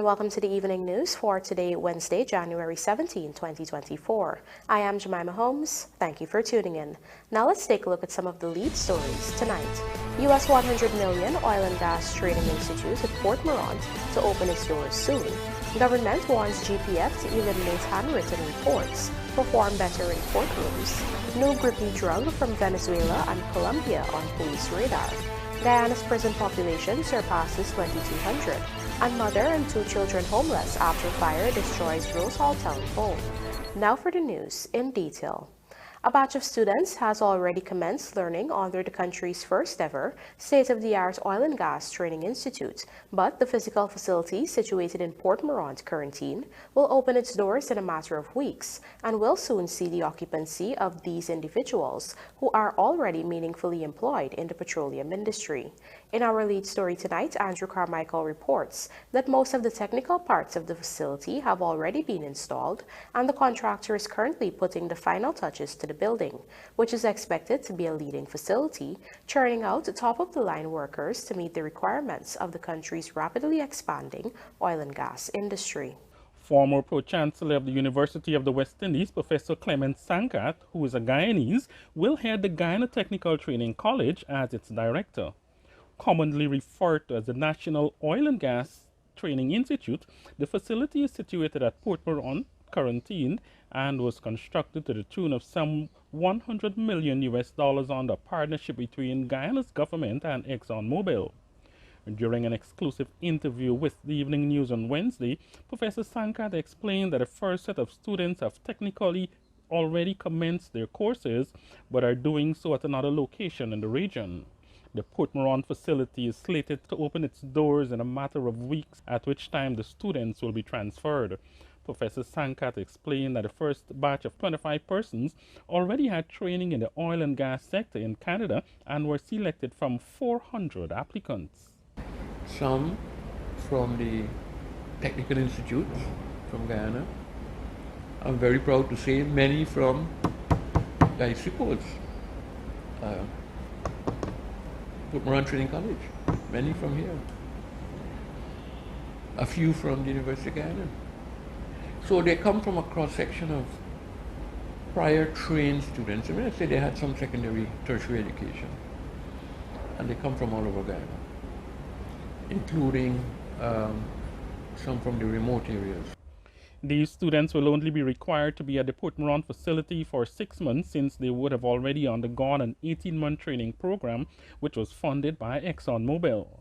and welcome to the evening news for today, Wednesday, January 17, 2024. I am Jemima Holmes. Thank you for tuning in. Now let's take a look at some of the lead stories tonight. U.S. $100 million oil and gas training institute at Port MOURANT to open its doors soon. Government wants GPF to eliminate handwritten reports, perform better in courtrooms. New GRIPPY drug from Venezuela and Colombia on police radar. Guyana's prison population surpasses 2,200, and mother and two children homeless after fire destroys Rose Hall telephone. Now for the news in detail. A batch of students has already commenced learning under the country's first ever state-of-the-art oil and gas training institute, but the physical facility situated in Port MOURANT, Quarantine, will open its doors in a matter of weeks and will soon see the occupancy of these individuals who are already meaningfully employed in the petroleum industry. In our lead story tonight, Andrew Carmichael reports that most of the technical parts of the facility have already been installed, and the contractor is currently putting the final touches to the building, which is expected to be a leading facility, churning out top-of-the-line workers to meet the requirements of the country's rapidly expanding oil and gas industry. Former Pro-Chancellor of the University of the West Indies, Professor Clement Sankat, who is a Guyanese, will head the Guyana Technical Training College as its director. Commonly referred to as the National Oil and Gas Training Institute, the facility is situated at Port MOURANT, Quarantine, and was constructed to the tune of some $100 million under a partnership between Guyana's government and ExxonMobil. During an exclusive interview with the Evening News on Wednesday, Professor Sankat explained that the first set of students have technically already commenced their courses, but are doing so at another location in the region. The Port MOURANT facility is slated to open its doors in a matter of weeks, at which time the students will be transferred. Professor Sankat explained that the first batch of 25 persons already had training in the oil and gas sector in Canada and were selected from 400 applicants. Some from the technical institutes from Guyana. I'm very proud to say many from Port MOURANT Training College, many from here. A few from the University of Guyana. So they come from a cross-section of prior trained students. I mean, I say they had some secondary, tertiary education. And they come from all over Guyana, including some from the remote areas. These students will only be required to be at the Port MOURANT facility for 6 months, since they would have already undergone an 18-month training program which was funded by ExxonMobil.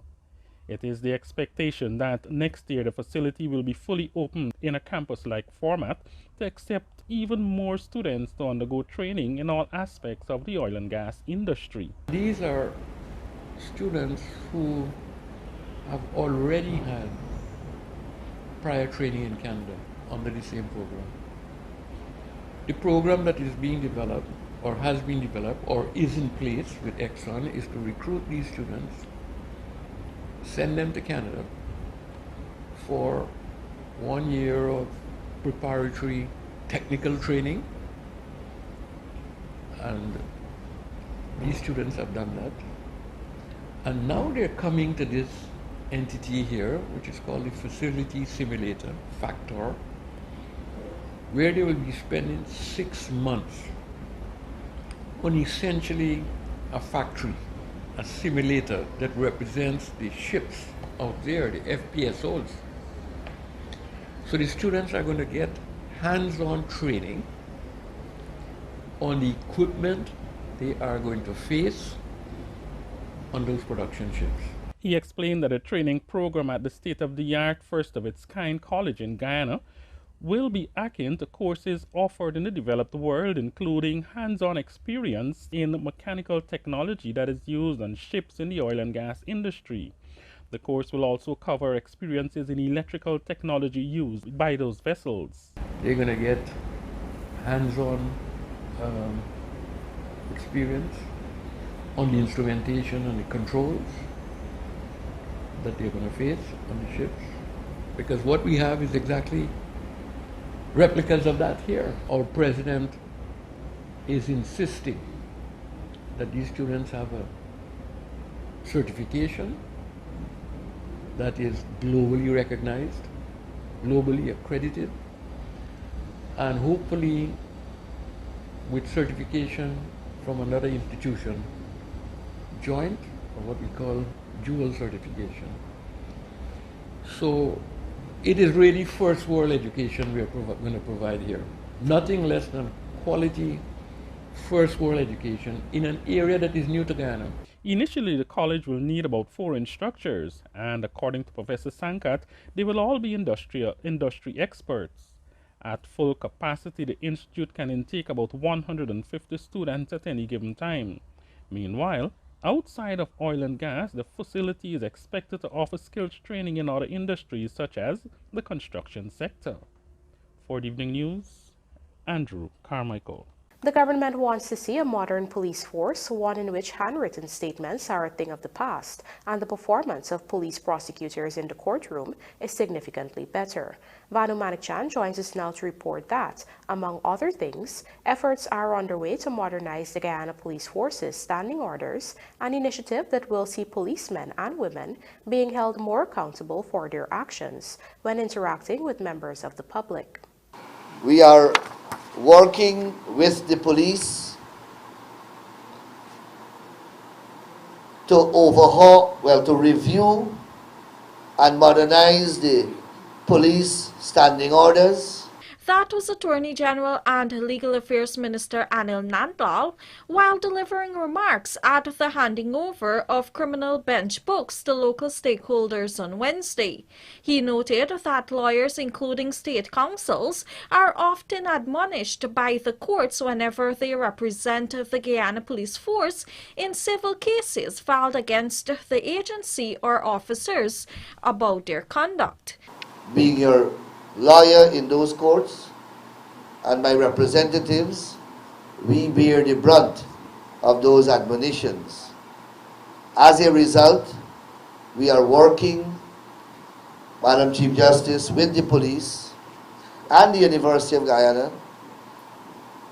It is the expectation that next year the facility will be fully open in a campus-like format to accept even more students to undergo training in all aspects of the oil and gas industry. These are students who have already had prior training in Canada under the same program. The program that is being developed or has been developed or is in place with Exxon is to recruit these students, send them to Canada for 1 year of preparatory technical training, and these students have done that. And now they're coming to this entity here, which is called the Facility Simulator, FACTOR, where they will be spending 6 months on essentially a factory, a simulator that represents the ships out there, the FPSOs. So the students are going to get hands-on training on the equipment they are going to face on those production ships. He explained that a training program at the state-of-the-art first-of-its-kind college in Guyana will be akin to courses offered in the developed world, including hands-on experience in mechanical technology that is used on ships in the oil and gas industry. The course will also cover experiences in electrical technology used by those vessels. They're going to get hands-on experience on the instrumentation and the controls that they're going to face on the ships, because what we have is exactly replicas of that here. Our president is insisting that these students have a certification that is globally recognized globally accredited, and hopefully with certification from another institution, joint, or what we call dual certification. So it is really first world education we are going to provide here. Nothing less than quality first world education in an area that is new to Guyana. Initially, the college will need about 4 instructors, and according to Professor Sankat, they will all be industry experts. At full capacity, the institute can intake about 150 students at any given time. Meanwhile, outside of oil and gas, the facility is expected to offer skills training in other industries such as the construction sector. For the evening news, Andrew Carmichael. The government wants to see a modern police force, one in which handwritten statements are a thing of the past, and the performance of police prosecutors in the courtroom is significantly better. Vanu Manikchan joins us now to report that, among other things, efforts are underway to modernize the Guyana Police Force's standing orders, an initiative that will see policemen and women being held more accountable for their actions when interacting with members of the public. We are working with the police to overhaul, to review and modernize the police standing orders. That was Attorney General and Legal Affairs Minister Anil Nandlal while delivering remarks at the handing over of criminal bench books to local stakeholders on Wednesday. He noted that lawyers, including state councils, are often admonished by the courts whenever they represent the Guyana Police Force in civil cases filed against the agency or officers about their conduct. Being your lawyer in those courts and my representatives, we bear the brunt of those admonitions. As a result, we are working, Madam Chief Justice, with the police and the University of Guyana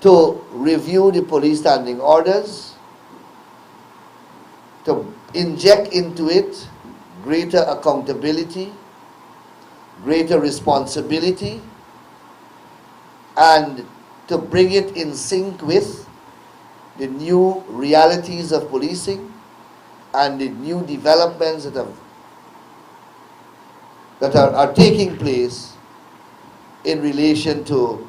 to review the police standing orders, to inject into it greater accountability, greater responsibility, and to bring it in sync with the new realities of policing and the new developments that are taking place in relation to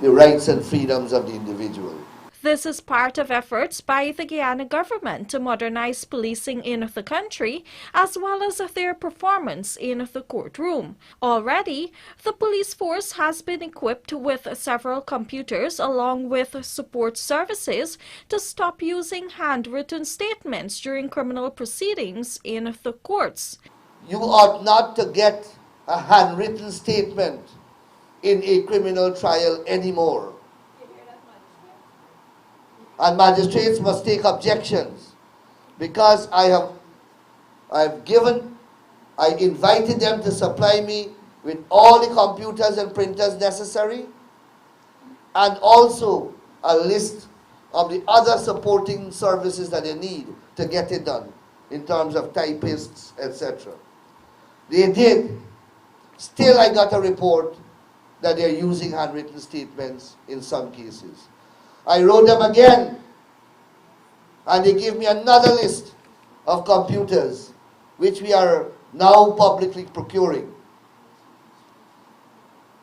the rights and freedoms of the individual. This is part of efforts by the Guyana government to modernize policing in the country, as well as their performance in the courtroom. Already, the police force has been equipped with several computers along with support services to stop using handwritten statements during criminal proceedings in the courts. You ought not to get a handwritten statement in a criminal trial anymore. And magistrates must take objections, because I invited them to supply me with all the computers and printers necessary, and also a list of the other supporting services that they need to get it done in terms of typists, etc. They did. Still, I got a report that they're using handwritten statements in some cases. I wrote them again, and they gave me another list of computers, which we are now publicly procuring,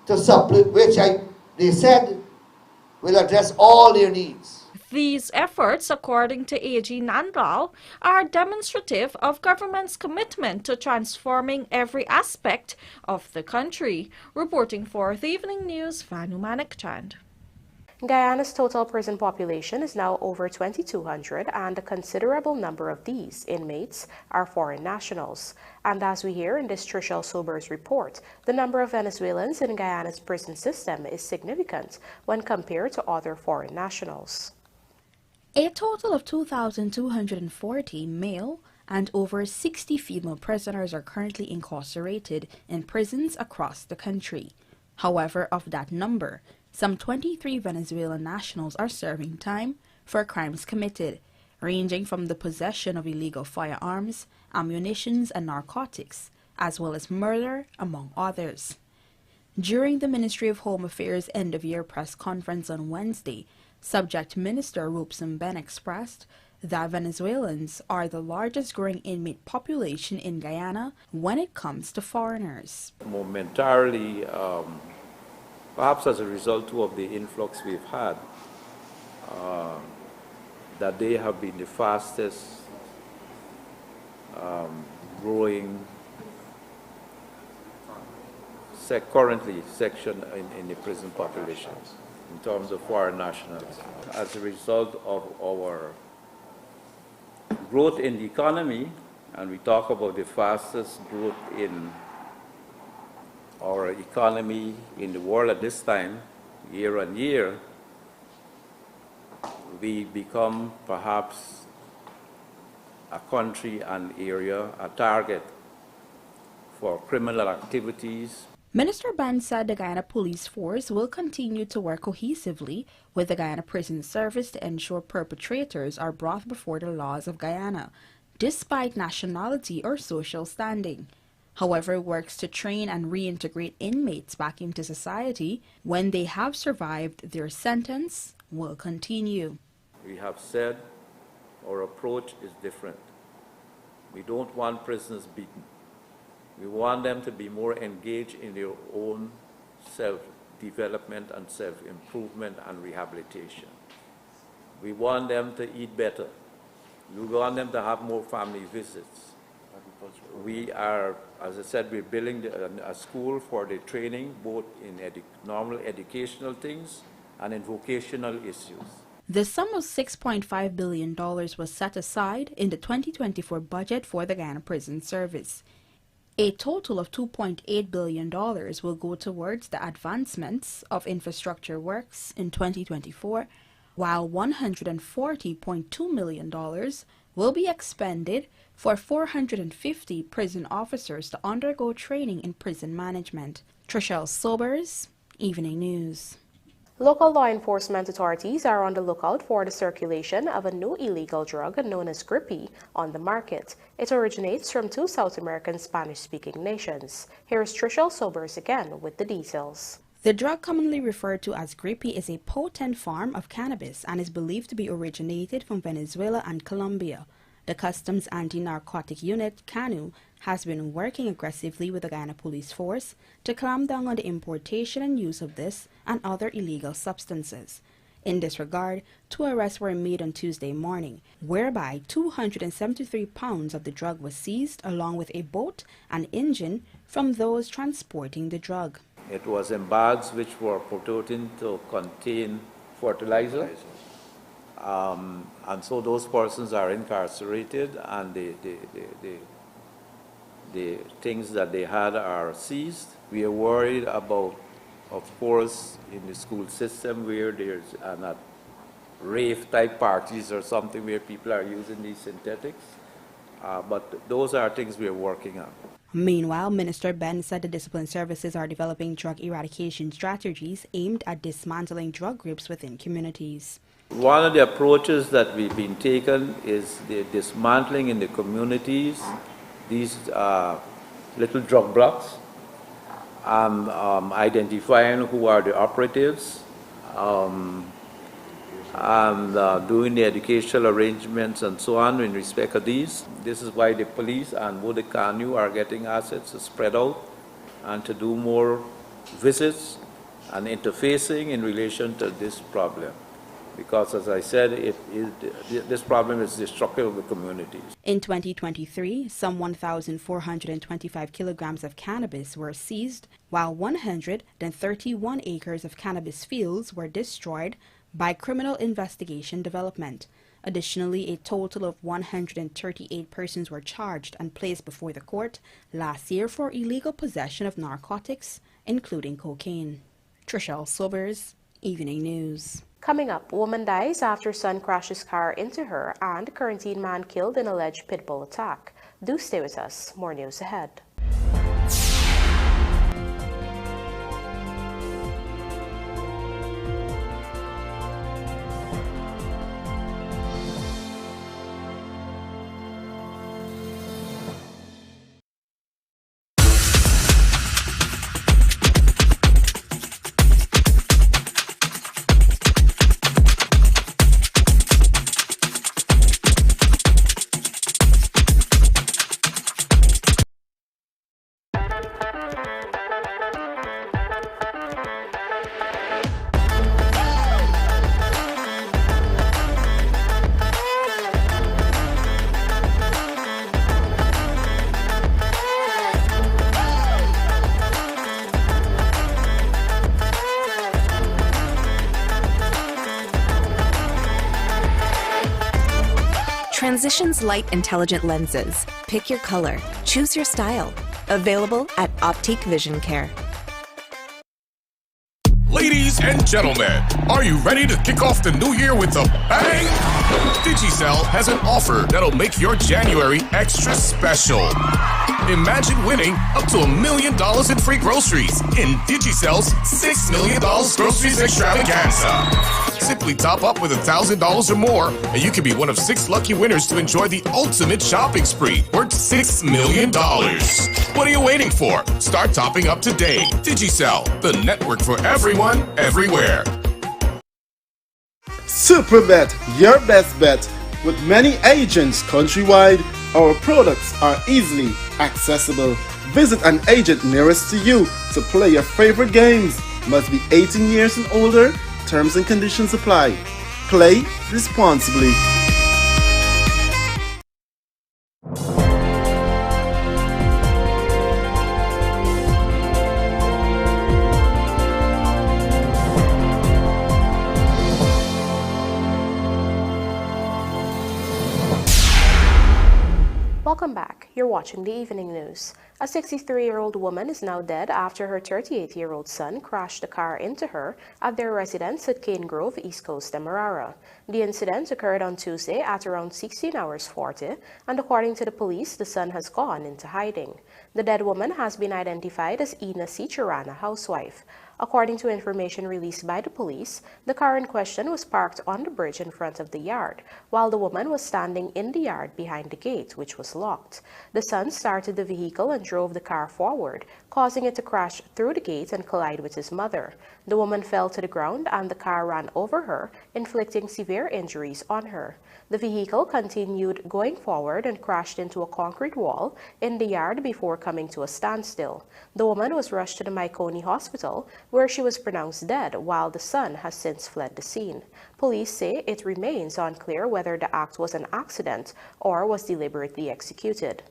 to supplement, which they said will address all their needs. These efforts, according to AG Nandlal, are demonstrative of government's commitment to transforming every aspect of the country. Reporting for the Evening News, Vanu Manikchan. Guyana's total prison population is now over 2,200, and a considerable number of these inmates are foreign nationals. And as we hear in this Trishelle Sober's report, the number of Venezuelans in Guyana's prison system is significant when compared to other foreign nationals. A total of 2,240 male and over 60 female prisoners are currently incarcerated in prisons across the country. However, of that number, some 23 Venezuelan nationals are serving time for crimes committed, ranging from the possession of illegal firearms, ammunition, and narcotics, as well as murder, among others. During the Ministry of Home Affairs end-of-year press conference on Wednesday, Subject Minister Robeson Ben expressed that Venezuelans are the largest growing inmate population in Guyana when it comes to foreigners. Momentarily, perhaps as a result too of the influx we've had, that they have been the fastest growing currently section in the prison population in terms of foreign nationals. As a result of our growth in the economy, and we talk about the fastest growth in our economy in the world at this time, year on year, we become perhaps a country, an area, a target for criminal activities. Minister Ben said the Guyana Police Force will continue to work cohesively with the Guyana Prison Service to ensure perpetrators are brought before the laws of Guyana, despite nationality or social standing. However, works to train and reintegrate inmates back into society when they have survived their sentence will continue. We have said our approach is different. We don't want prisoners beaten. We want them to be more engaged in their own self-development and self-improvement and rehabilitation. We want them to eat better. We want them to have more family visits. We are, as I said, we're building a school for the training, both in normal educational things and in vocational issues. The sum of $6.5 billion was set aside in the 2024 budget for the Guyana Prison Service. A total of $2.8 billion will go towards the advancements of infrastructure works in 2024, while $140.2 million will be expended for 450 prison officers to undergo training in prison management. Trishelle Sobers, Evening News. Local law enforcement authorities are on the lookout for the circulation of a new illegal drug known as GRIPPY on the market. It originates from two South American Spanish-speaking nations. Here's Trishelle Sobers again with the details. The drug, commonly referred to as GRIPPY, is a potent form of cannabis and is believed to be originated from Venezuela and Colombia. The Customs Anti-Narcotic Unit, CANU, has been working aggressively with the Guyana Police Force to clamp down on the importation and use of this and other illegal substances. In this regard, 2 arrests were made on Tuesday morning, whereby 273 pounds of the drug was seized along with a boat and engine from those transporting the drug. It was in bags which were purporting to contain fertilizer. And so those persons are incarcerated, and the things that they had are seized. We are worried about, of course, in the school system where there's not rave-type parties or something where people are using these synthetics. But those are things we are working on. Meanwhile, Minister Ben said the discipline services are developing drug eradication strategies aimed at dismantling drug groups within communities. One of the approaches that we've been taken is the dismantling in the communities these little drug blocks, identifying who are the operatives, and doing the educational arrangements and so on in respect of these. This is why the police and both the CANU are getting assets to spread out and to do more visits and interfacing in relation to this problem. Because, as I said, this problem is destructive of the communities. In 2023, some 1,425 kilograms of cannabis were seized, while 131 acres of cannabis fields were destroyed by Criminal Investigation Development. Additionally, a total of 138 persons were charged and placed before the court last year for illegal possession of narcotics, including cocaine. Trishelle Sobers, Evening News. Coming up, woman dies after son crashes car into her, and quarantine man killed in alleged pit bull attack. Do stay with us. More news ahead. Transitions Light Intelligent Lenses. Pick your color. Choose your style. Available at Optique Vision Care. Ladies and gentlemen, are you ready to kick off the new year with a bang? Digicel has an offer that'll make your January extra special. Imagine winning up to $1 million in free groceries in Digicel's $6 million groceries extravaganza. Simply top up with $1,000 or more, and you can be one of 6 lucky winners to enjoy the ultimate shopping spree worth $6 million. What are you waiting for? Start topping up today. Digicel, the network for everyone, everywhere. Superbet, your best bet. With many agents countrywide, our products are easily accessible. Visit an agent nearest to you to play your favorite games. Must be 18 years and older. Terms and conditions apply. Play responsibly. Welcome back. You're watching the evening news. A 63-year-old woman is now dead after her 38-year-old son crashed a car into her at their residence at Cane Grove, East Coast, Demerara. The incident occurred on Tuesday at around 16 hours 40, and according to the police, the son has gone into hiding. The dead woman has been identified as Ina Sichirana, housewife. According to information released by the police, the car in question was parked on the bridge in front of the yard, while the woman was standing in the yard behind the gate, which was locked. The son started the vehicle and drove the car forward, causing it to crash through the gate and collide with his mother. The woman fell to the ground and the car ran over her, inflicting severe injuries on her. The vehicle continued going forward and crashed into a concrete wall in the yard before coming to a standstill. The woman was rushed to the Maikoni Hospital, where she was pronounced dead, while the son has since fled the scene. Police say it remains unclear whether the act was an accident or was deliberately executed.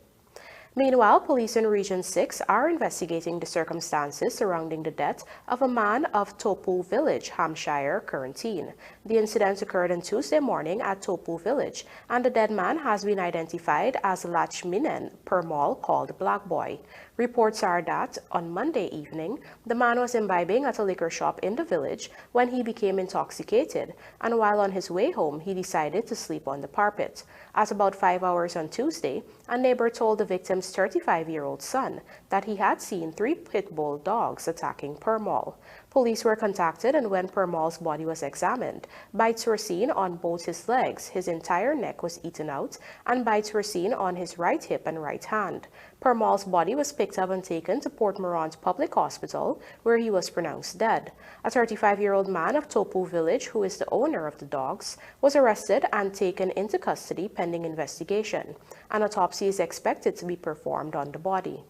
Meanwhile, police in Region 6 are investigating the circumstances surrounding the death of a man of Topu Village, Hampshire, Currentine. The incident occurred on Tuesday morning at Topu Village, and the dead man has been identified as Lachminen Permal, called Black Boy. Reports are that on Monday evening, the man was imbibing at a liquor shop in the village when he became intoxicated, and while on his way home, he decided to sleep on the parapet. At about 5 hours on Tuesday, a neighbor told the victim's 35-year-old son that he had seen 3 pit bull dogs attacking Permal. Police were contacted, and when Permal's body was examined, bites were seen on both his legs, his entire neck was eaten out, and bites were seen on his right hip and right hand. Permal's body was picked up and taken to Port Mourant Public Hospital, where he was pronounced dead. A 35-year-old man of Topu Village, who is the owner of the dogs, was arrested and taken into custody pending investigation. An autopsy is expected to be performed on the body.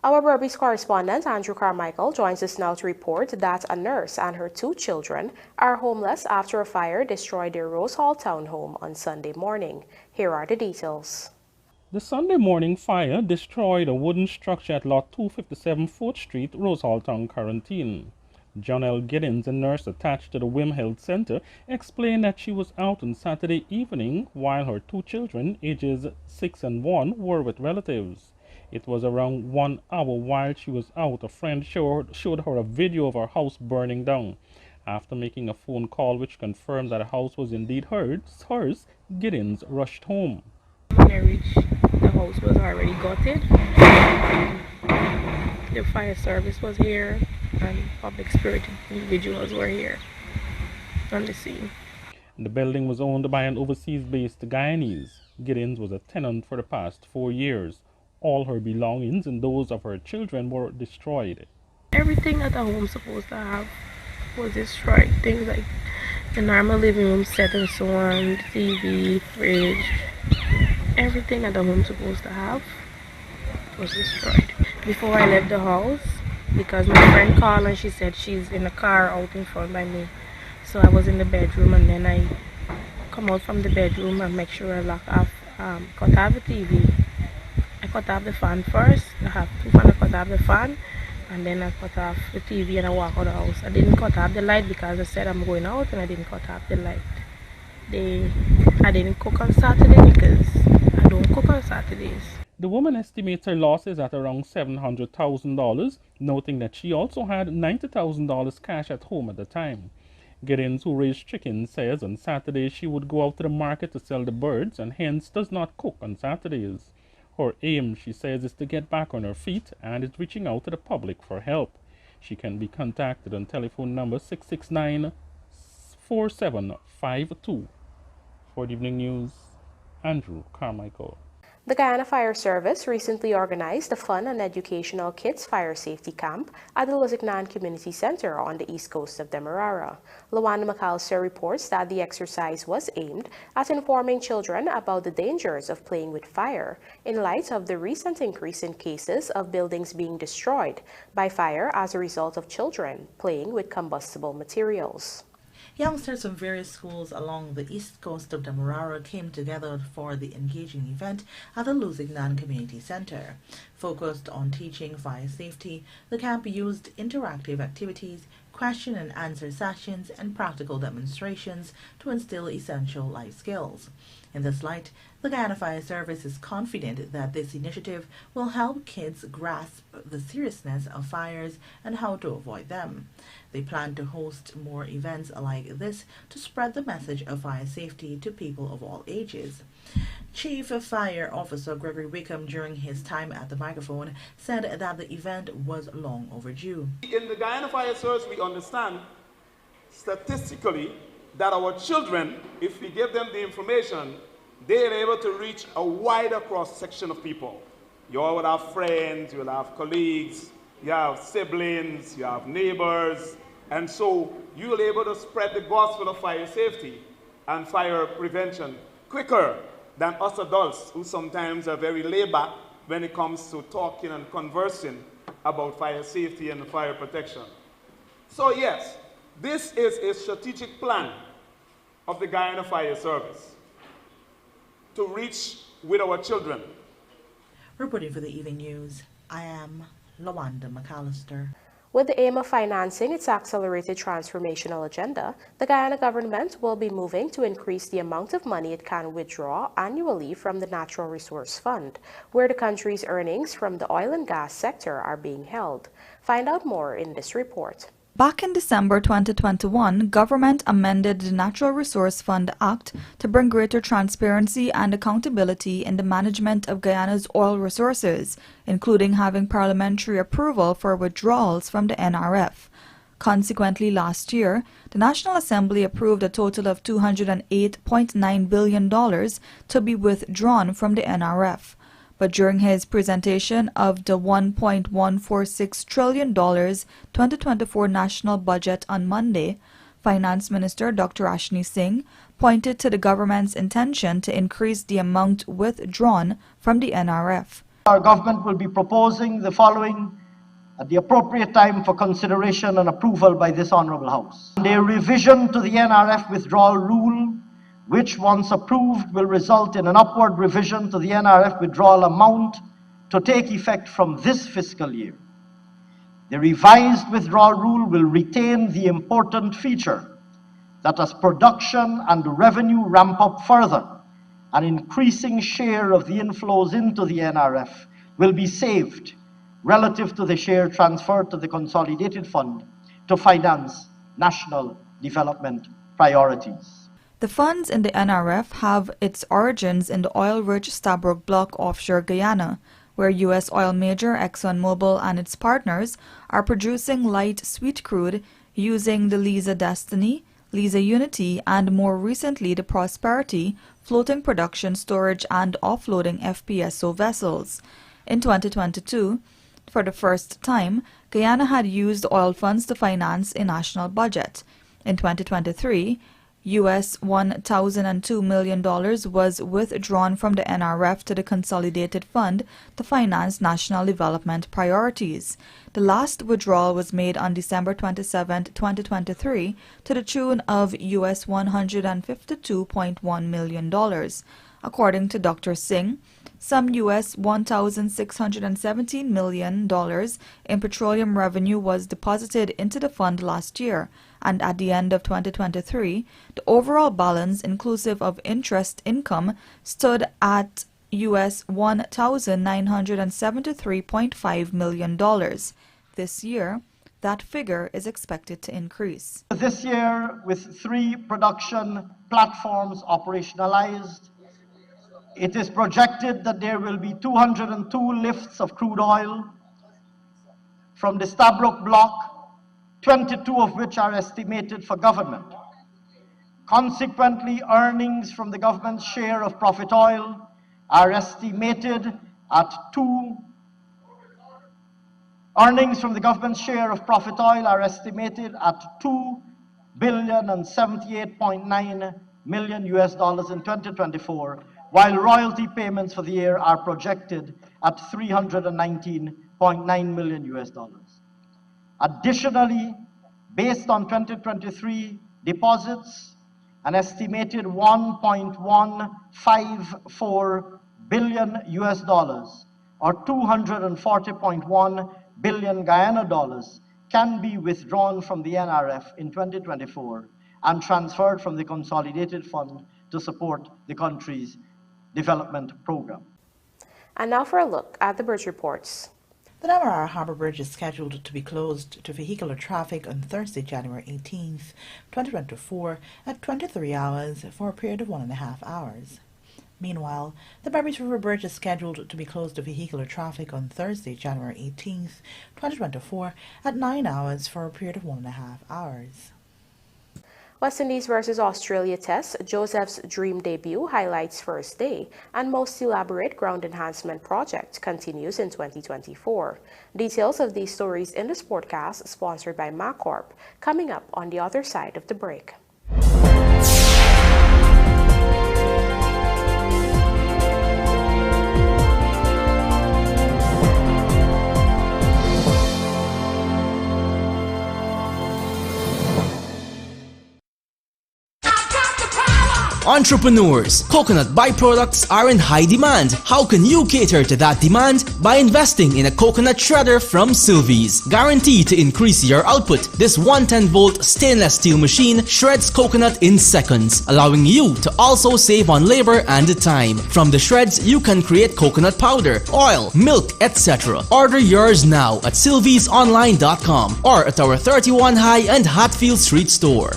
Our Berbice correspondent, Andrew Carmichael, joins us now to report that a nurse and her 2 children are homeless after a fire destroyed their Rose Hall townhome on Sunday morning. Here are the details. The Sunday morning fire destroyed a wooden structure at Lot 257 4th Street, Rose Hall Town, Quarantine. Jonelle Giddens, a nurse attached to the WIM Health Center, explained that she was out on Saturday evening while her 2 children, ages 6 and 1, were with relatives. It was around 1 hour while she was out. A friend showed her a video of her house burning down. After making a phone call which confirmed that the house was indeed hers, Giddens rushed home. When I reached, the house was already gutted. The fire service was here and public spirit individuals were here on the scene. The building was owned by an overseas-based Guyanese. Giddens was a tenant for the past 4 years. All her belongings and those of her children were destroyed. Everything that a home supposed to have was destroyed. Things like the normal living room set and so on, TV, fridge, everything that a home supposed to have was destroyed. Before I left the house, because my friend called and she said she's in a car out in front by me. So I was in the bedroom, and then I come out from the bedroom and make sure I lock off, cut off the TV. I cut off the fan first. I have 2 fans. I cut off the fan, and then I cut off the TV and I walk out of the house. I didn't cut off the light because I said I'm going out, and I didn't cut off the light. I didn't cook on Saturday because I don't cook on Saturdays. The woman estimates her losses at around $700,000, noting that she also had $90,000 cash at home at the time. Giddens, who raised chickens, says on Saturdays she would go out to the market to sell the birds and hence does not cook on Saturdays. Her aim, she says, is to get back on her feet and is reaching out to the public for help. She can be contacted on telephone number 669-4752. For the evening news, Andrew Carmichael. The Guyana Fire Service recently organized a fun and educational kids fire safety camp at the Lusignan Community Center on the east coast of Demerara. Lawanda McAllister reports that the exercise was aimed at informing children about the dangers of playing with fire in light of the recent increase in cases of buildings being destroyed by fire as a result of children playing with combustible materials. Youngsters from various schools along the east coast of Demerara came together for the engaging event at the Lusignan Community Center. Focused on teaching fire safety, the camp used interactive activities, question and answer sessions, and practical demonstrations to instill essential life skills. In this light, the Guyana Fire Service is confident that this initiative will help kids grasp the seriousness of fires and how to avoid them. They plan to host more events like this to spread the message of fire safety to people of all ages. Chief Fire Officer Gregory Wickham, during his time at the microphone, said that the event was long overdue. In the Guyana Fire Service, we understand statistically that our children, if we give them the information, they are able to reach a wider cross-section of people. You all would have friends, you will have colleagues, you have siblings, you have neighbors, and so you will be able to spread the gospel of fire safety and fire prevention quicker than us adults who sometimes are very laid back when it comes to talking and conversing about fire safety and fire protection. So yes, this is a strategic plan of the Guyana Fire Service to reach with our children. Reporting for the Evening News, I am Lawanda McAllister. With the aim of financing its accelerated transformational agenda, the Guyana government will be moving to increase the amount of money it can withdraw annually from the Natural Resource Fund, where the country's earnings from the oil and gas sector are being held. Find out more in this report. Back in December 2021, government amended the Natural Resource Fund Act to bring greater transparency and accountability in the management of Guyana's oil resources, including having parliamentary approval for withdrawals from the NRF. Consequently, last year, the National Assembly approved a total of $208.9 billion to be withdrawn from the NRF. But during his presentation of the $1.146 trillion 2024 national budget on Monday, Finance Minister Dr. Ashni Singh pointed to the government's intention to increase the amount withdrawn from the NRF. Our government will be proposing the following at the appropriate time for consideration and approval by this Honourable House. A revision to the NRF withdrawal rule, which, once approved, will result in an upward revision to the NRF withdrawal amount to take effect from this fiscal year. The revised withdrawal rule will retain the important feature that as production and revenue ramp up further, an increasing share of the inflows into the NRF will be saved relative to the share transferred to the Consolidated Fund to finance national development priorities. The funds in the NRF have its origins in the oil-rich Stabroek Block offshore Guyana, where U.S. oil major ExxonMobil and its partners are producing light sweet crude using the Liza Destiny, Liza Unity, and more recently the Prosperity floating production, storage, and offloading FPSO vessels. In 2022, for the first time, Guyana had used oil funds to finance a national budget. In 2023, US $1,002 million was withdrawn from the NRF to the Consolidated Fund to finance national development priorities. The last withdrawal was made on December 27, 2023, to the tune of US $152.1 million. According to Dr. Singh, some U.S. $1,617 million in petroleum revenue was deposited into the fund last year, and at the end of 2023, the overall balance inclusive of interest income stood at U.S. $1,973.5 million. This year, that figure is expected to increase. This year, with 3 production platforms operationalized, it is projected that there will be 202 lifts of crude oil from the Stabroek block, 22 of which are estimated for government. Consequently, earnings from the government's share of profit oil are estimated at $2,078.9 million in 2024, while royalty payments for the year are projected at $319.9 million. Additionally, based on 2023 deposits, an estimated $1.154 billion or 240.1 billion Guyana dollars can be withdrawn from the NRF in 2024 and transferred from the consolidated fund to support the country's development program. And now for a look at the bridge reports. The Demerara Harbour Bridge is scheduled to be closed to vehicular traffic on Thursday, January 18th, 2024 at 23 hours for a period of 1.5 hours. Meanwhile, the Berbice River Bridge is scheduled to be closed to vehicular traffic on Thursday, January 18th, 2024 at 9 hours for a period of 1.5 hours. West Indies versus Australia Test, Joseph's dream debut highlights first day, and most elaborate ground enhancement project continues in 2024. Details of these stories in the Sportcast, sponsored by MacCorp, coming up on the other side of the break. Entrepreneurs, coconut byproducts are in high demand. How can you cater to that demand? By investing in a coconut shredder from Sylvie's. Guaranteed to increase your output, this 110-volt stainless steel machine shreds coconut in seconds, allowing you to also save on labor and time. From the shreds, you can create coconut powder, oil, milk, etc. Order yours now at sylviesonline.com or at our 31 High and Hatfield Street store.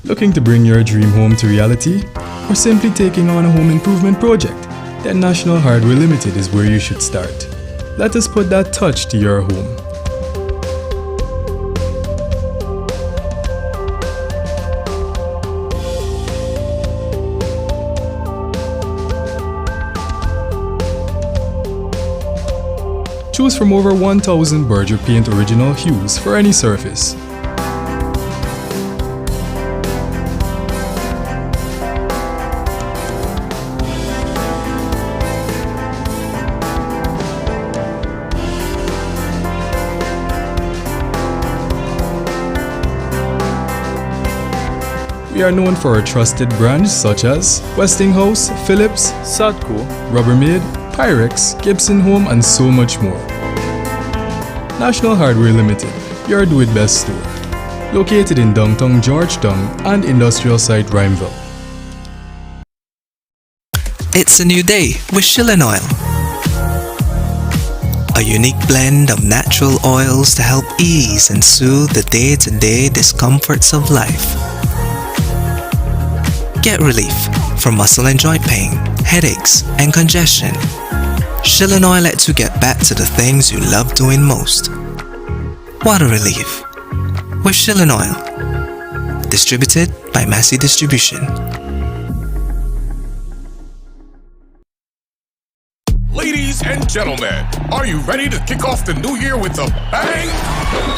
Looking to bring your dream home to reality? Or simply taking on a home improvement project? Then National Hardware Limited is where you should start. Let us put that touch to your home. Choose from over 1,000 Berger Paint original hues for any surface. We are known for our trusted brands such as Westinghouse, Philips, Sadco, Rubbermaid, Pyrex, Gibson Home, and so much more. National Hardware Limited, your do-it-best store. Located in downtown Georgetown and industrial site Rhymeville. It's a new day with Shilling Oil. A unique blend of natural oils to help ease and soothe the day-to-day discomforts of life. Get relief from muscle and joint pain, headaches, and congestion. Shilling Oil lets you get back to the things you love doing most. Water relief with Shilling Oil. Distributed by Massey Distribution. Ladies and gentlemen, are you ready to kick off the new year with a bang?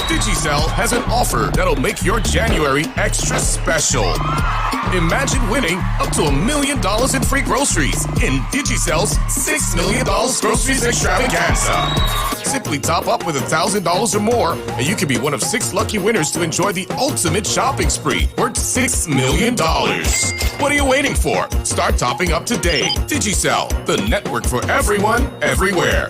Digicel has an offer that'll make your January extra special. Imagine winning up to $1 million in free groceries in Digicel's $6 million groceries extravaganza. Simply top up with $1,000 or more, and you can be one of 6 lucky winners to enjoy the ultimate shopping spree worth $6 million. What are you waiting for? Start topping up today. Digicel, the network for everyone, everywhere.